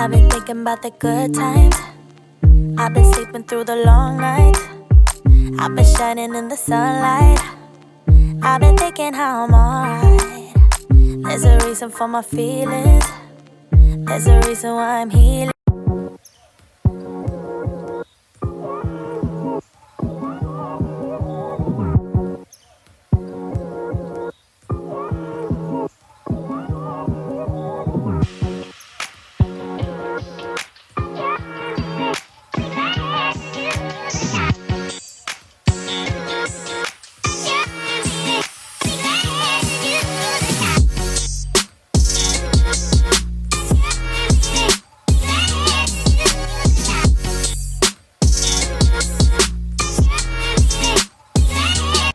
I've been thinking about the good times. I've been sleeping through the long nights. I've been shining in the sunlight. I've been thinking how I'm alright. There's a reason for my feelings. There's a reason why I'm healing.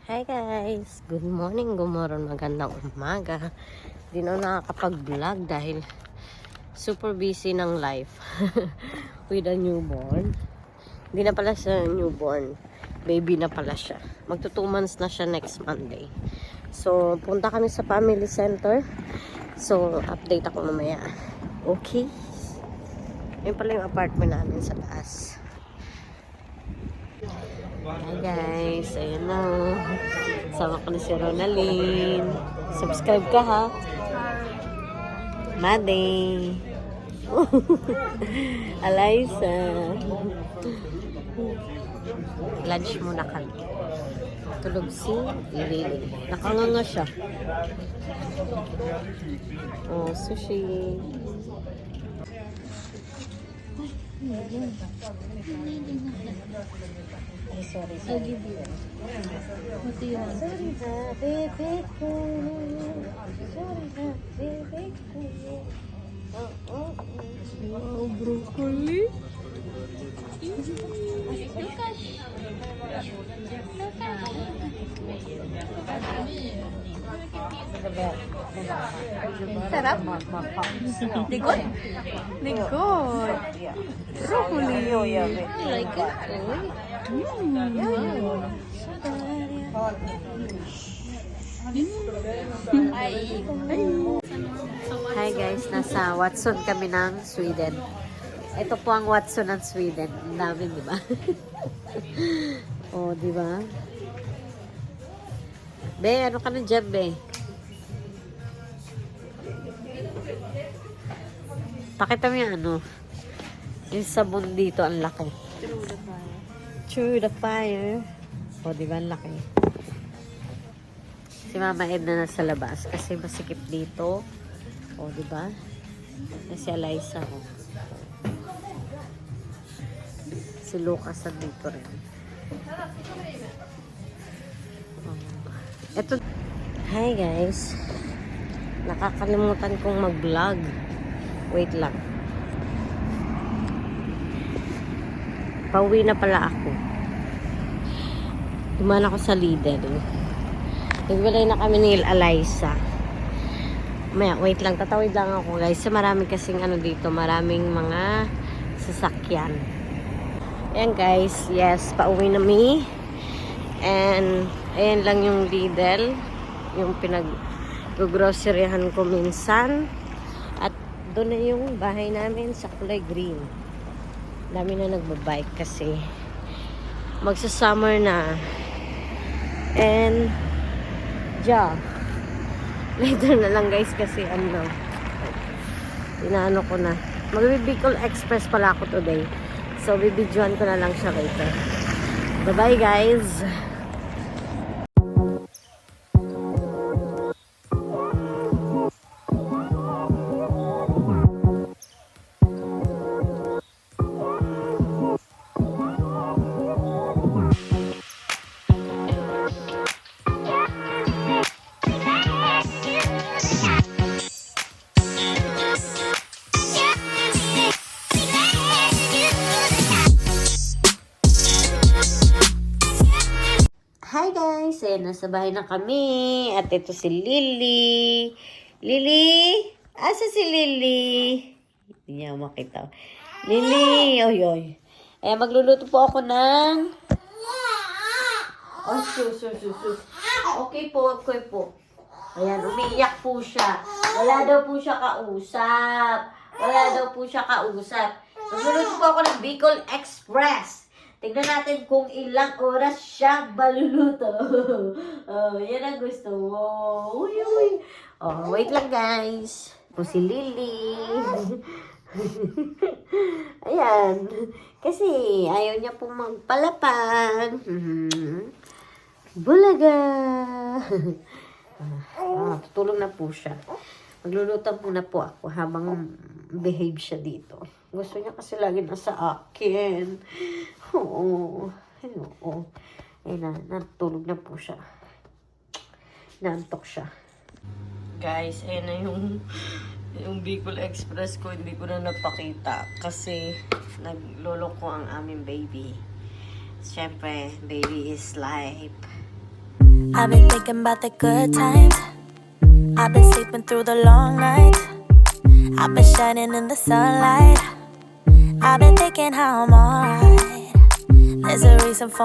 Hi guys! Good morning, magandang umaga. Di na nakakapag-vlog dahil super busy ng life with a newborn. Hindi na pala siya newborn, baby na pala siya. Magto 2 months na siya next Monday. So, punta kami sa family center. So, update ako mamaya. Okay? Yun pala yung apartment namin sa taas. Hi guys, ayan na. Sama ko na si Ronaldin. Subscribe ka ha. Made. Alaysa. Lunch muna kami. Tulog si Lily. Nakanganga siya. Oh, sushi. Ay, sorry. I'll give you. What do you want? Sorry na, bebe ko. Sorry na, bebe ko. Wow, broccoli. Sarap. Likod. Likod. Broccoli. You like it? Hi guys, nasa Watson kami ng Sweden. Ito po ang Watson ng Sweden. Ang dami, di ba? Oh, di ba? Be, ano ka na dyan, be? Pakita mo yung ano. Yung sabon dito, ang laki. Through the fire. O, di ba? Ang laki. Si Mama Edna nasa labas kasi masikip dito. O, di ba? Si Alaysa, o. Si Lucas nandito rin. Ito. Hi guys. Nakakalimutan kong mag-vlog. Wait lang. Pauwi na pala ako. Dumaan ako sa Lidl. Nagwalay na kami ni Alaysa. Maya, wait lang. Tatawid lang ako guys. So, marami kasing ano dito. Maraming mga sasakyan. Ayan guys. Yes, pauwi na mi. And, ayan lang yung Lidl. Yung pinag-groceryahan ko minsan. At doon na yung bahay namin sa kulay green. Dami na nagbabike kasi magsa-summer na. And yeah, later na lang guys kasi ano, inaano ko na, mag-Bicol Express pala ako today, so bibidyoan ko na lang siya later. Bye bye guys. Hi guys! Ayan, nasa bahay na kami. At ito si Lily. Lily? Asa si Lily? Hindi niya makita. Lily! Oy, oy. Ayan, magluluto po ako ng... Oh, sus. Okay po, okay po. Ayan, umiiyak po siya. Wala daw po siya kausap. Wala daw po siya kausap. Nasunod po ako ng Bicol Express. Tignan natin kung ilang oras siya maluluto. Oh, yan ang gusto mo. Uy, uy. Oh, wait lang guys. Po si Lily. Ayan. Kasi ayaw niya pong magpalapag. Bulaga. Tutulong na po siya. Magluluto muna po ako habang behave siya dito. Gusto niya kasi lagi nasa akin. Oo. Oo. Ayun na, natulog na po siya. Naantok siya. Guys, ayun na yung Bicol Express ko, hindi ko na napakita kasi nagloloko ang aming baby. Siyempre, baby is life. I've been thinking about the good times. I've been sleeping through the long nights. I've been shining in the sunlight. I've been thinking how I'm alright. There's a reason for